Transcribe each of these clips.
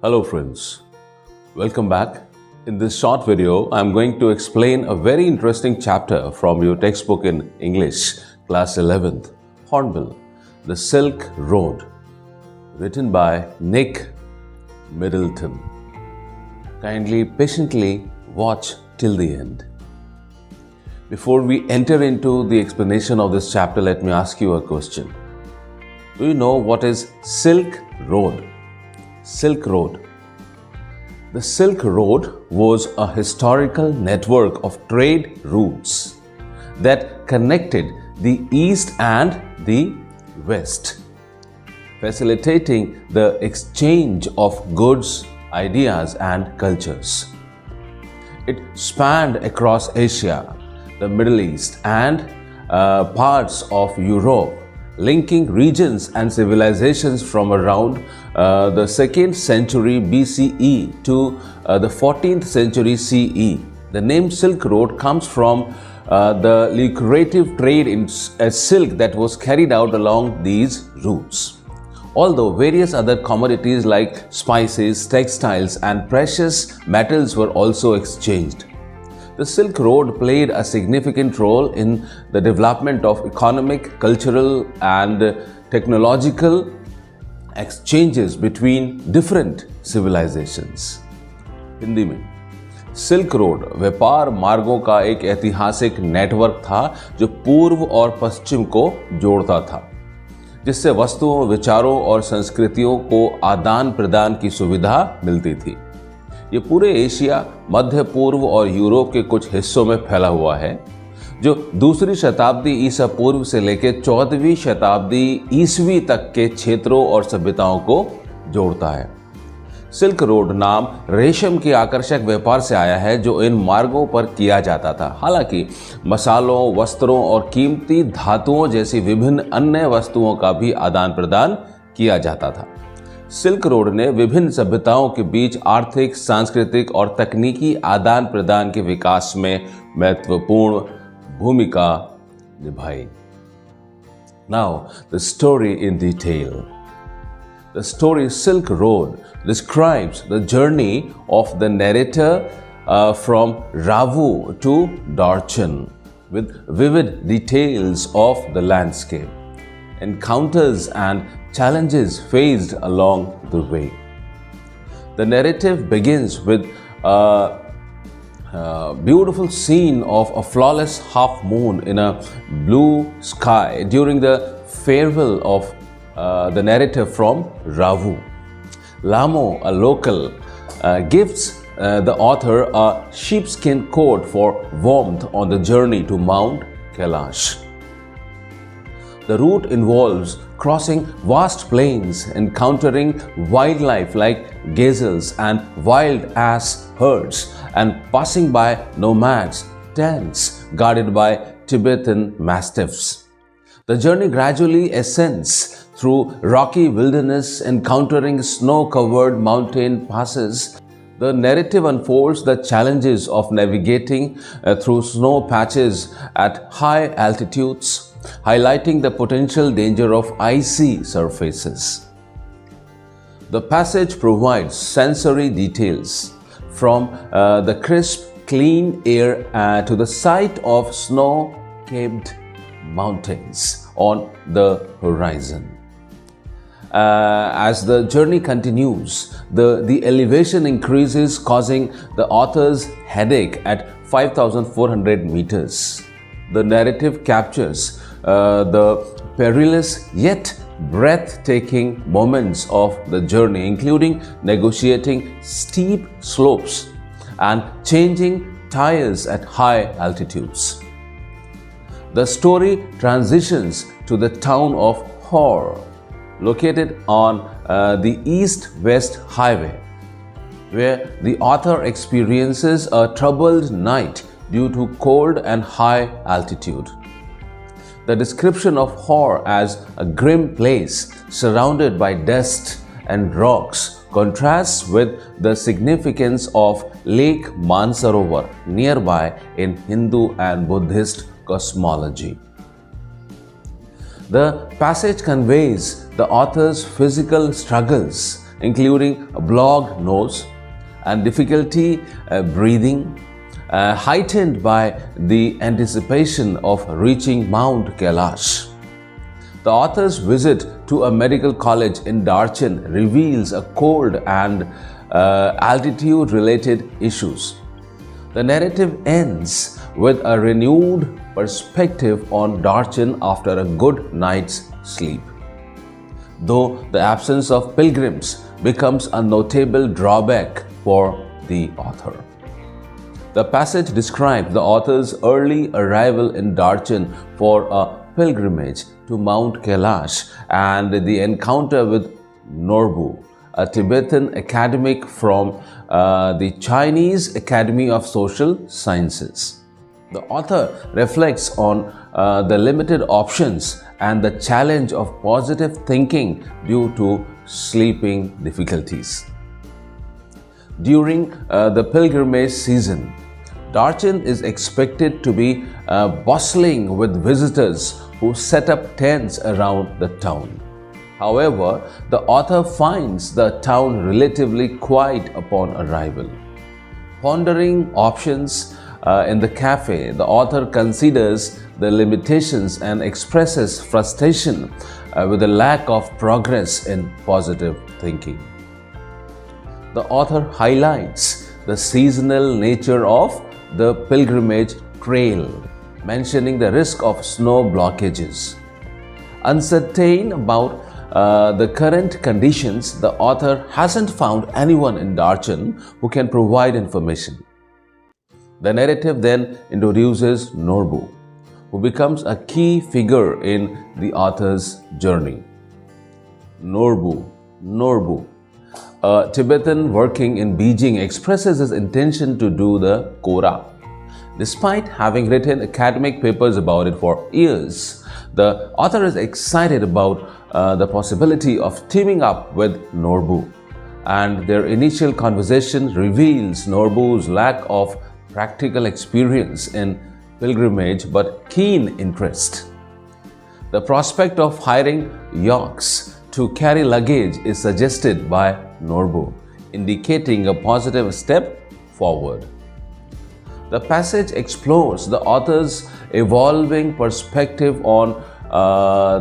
Hello friends, welcome back. In this short video, I am going to explain a very interesting chapter from your textbook in English, class 11th, Hornbill, The Silk Road, written by Nick Middleton. Kindly, patiently watch till the end. Before we enter into the explanation of this chapter, let me ask you a question. Do you know what is Silk Road? Silk Road. The Silk Road was a historical network of trade routes that connected the East and the West, facilitating the exchange of goods, ideas, and cultures. It spanned across Asia, the Middle East, and parts of Europe, linking regions and civilizations from around the 2nd century BCE to the 14th century CE. The name Silk Road comes from the lucrative trade in silk that was carried out along these routes. Although various other commodities like spices, textiles, and precious metals were also exchanged. The Silk Road played a significant role in the development of economic, cultural, and technological exchanges between different civilizations. Hindi में silk road व्यापार मार्गों का एक ऐतिहासिक network था जो पूर्व और पश्चिम को जोड़ता था, जिससे वस्तुओं, विचारों और संस्कृतियों को आदान प्रदान की सुविधा मिलती थी। ये पूरे एशिया, मध्य पूर्व और यूरोप के कुछ हिस्सों में फैला हुआ है, जो दूसरी शताब्दी ईसा पूर्व से लेकर 14वीं शताब्दी ईसवी तक के क्षेत्रों और सभ्यताओं को जोड़ता है। सिल्क रोड नाम रेशम के आकर्षक व्यापार से आया है जो इन मार्गों पर किया जाता था। हालांकि मसालों, वस्त्रों और कीमती धातुओं जैसी विभिन्न अन्य वस्तुओं का भी आदान प्रदान किया जाता था। सिल्क रोड ने विभिन्न सभ्यताओं के बीच आर्थिक, सांस्कृतिक और तकनीकी आदान प्रदान के विकास में महत्वपूर्ण भूमिका निभाई। Now, the story in detail. The story Silk Road describes the journey of the narrator from Ravu to Darin, with vivid details of the landscape, encounters, and challenges faced along the way. The narrative begins with a beautiful scene of a flawless half moon in a blue sky during the farewell of the narrator from Ravu. Lamo, a local, gifts the author a sheepskin coat for warmth on the journey to Mount Kailash. The route involves crossing vast plains, encountering wildlife like gazelles and wild ass herds, and passing by nomads' tents guarded by Tibetan mastiffs. The journey gradually ascends through rocky wilderness, encountering snow-covered mountain passes. The narrative unfolds the challenges of navigating through snow patches at high altitudes, highlighting the potential danger of icy surfaces. The passage provides sensory details from the crisp, clean air to the sight of snow-capped mountains on the horizon. As the journey continues, the elevation increases, causing the author's headache at 5,400 meters. The narrative captures the perilous yet breathtaking moments of the journey, including negotiating steep slopes and changing tires at high altitudes. The story transitions to the town of Hor, located on the East-West Highway, where the author experiences a troubled night due to cold and high altitude. The description of Hor as a grim place surrounded by dust and rocks contrasts with the significance of Lake Mansarovar nearby in Hindu and Buddhist cosmology. The passage conveys the author's physical struggles, including a blocked nose and difficulty breathing, heightened by the anticipation of reaching Mount Kailash. The author's visit to a medical college in Darin reveals a cold and altitude-related issues. The narrative ends with a renewed perspective on Darin after a good night's sleep, though the absence of pilgrims becomes a notable drawback for the author. The passage describes the author's early arrival in Darin for a pilgrimage to Mount Kailash and the encounter with Norbu, a Tibetan academic from the Chinese Academy of Social Sciences. The author reflects on the limited options and the challenge of positive thinking due to sleeping difficulties. During the pilgrimage season, Darin is expected to be bustling with visitors who set up tents around the town. However, the author finds the town relatively quiet upon arrival. Pondering options in the cafe, the author considers the limitations and expresses frustration with the lack of progress in positive thinking. The author highlights the seasonal nature of the pilgrimage trail, mentioning the risk of snow blockages. Uncertain about the current conditions, the author hasn't found anyone in Darin who can provide information. The narrative then introduces Norbu, who becomes a key figure in the author's journey. Norbu, a Tibetan working in Beijing, expresses his intention to do the Kora. Despite having written academic papers about it for years, the author is excited about the possibility of teaming up with Norbu, and their initial conversation reveals Norbu's lack of practical experience in pilgrimage but keen interest. The prospect of hiring yaks to carry luggage is suggested by Norbu, indicating a positive step forward. The passage explores the author's evolving perspective on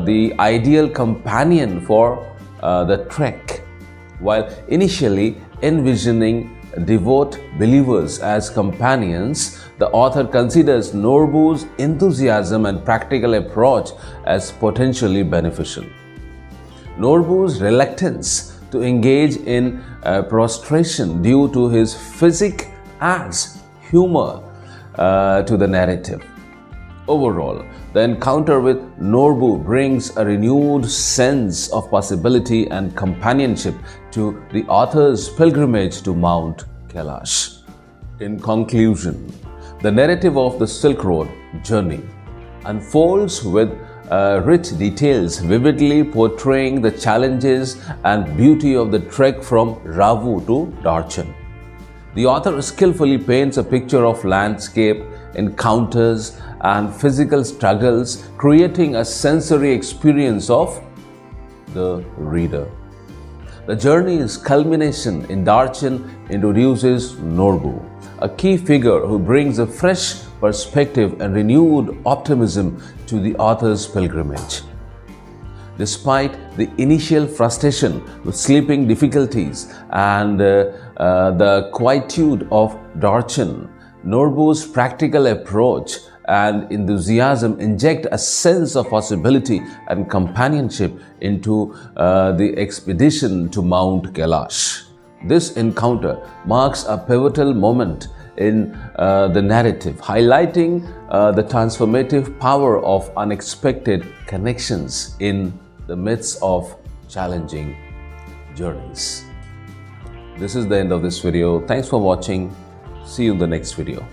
the ideal companion for the trek. While initially envisioning devout believers as companions, the author considers Norbu's enthusiasm and practical approach as potentially beneficial. Norbu's reluctance to engage in prostration due to his physique adds humor to the narrative. Overall, the encounter with Norbu brings a renewed sense of possibility and companionship to the author's pilgrimage to Mount Kailash. In conclusion, the narrative of the Silk Road journey unfolds with rich details, vividly portraying the challenges and beauty of the trek from Ravu to Darin. The author skillfully paints a picture of landscape, encounters, and physical struggles, creating a sensory experience of the reader. The journey's culmination in Darin introduces Norbu, a key figure who brings a fresh perspective and renewed optimism to the author's pilgrimage. Despite the initial frustration with sleeping difficulties and the quietude of Darin, Norbu's practical approach and enthusiasm inject a sense of possibility and companionship into the expedition to Mount Kailash. This encounter marks a pivotal moment in the narrative, highlighting the transformative power of unexpected connections in the midst of challenging journeys. This is the end of this video. Thanks for watching. See you in the next video.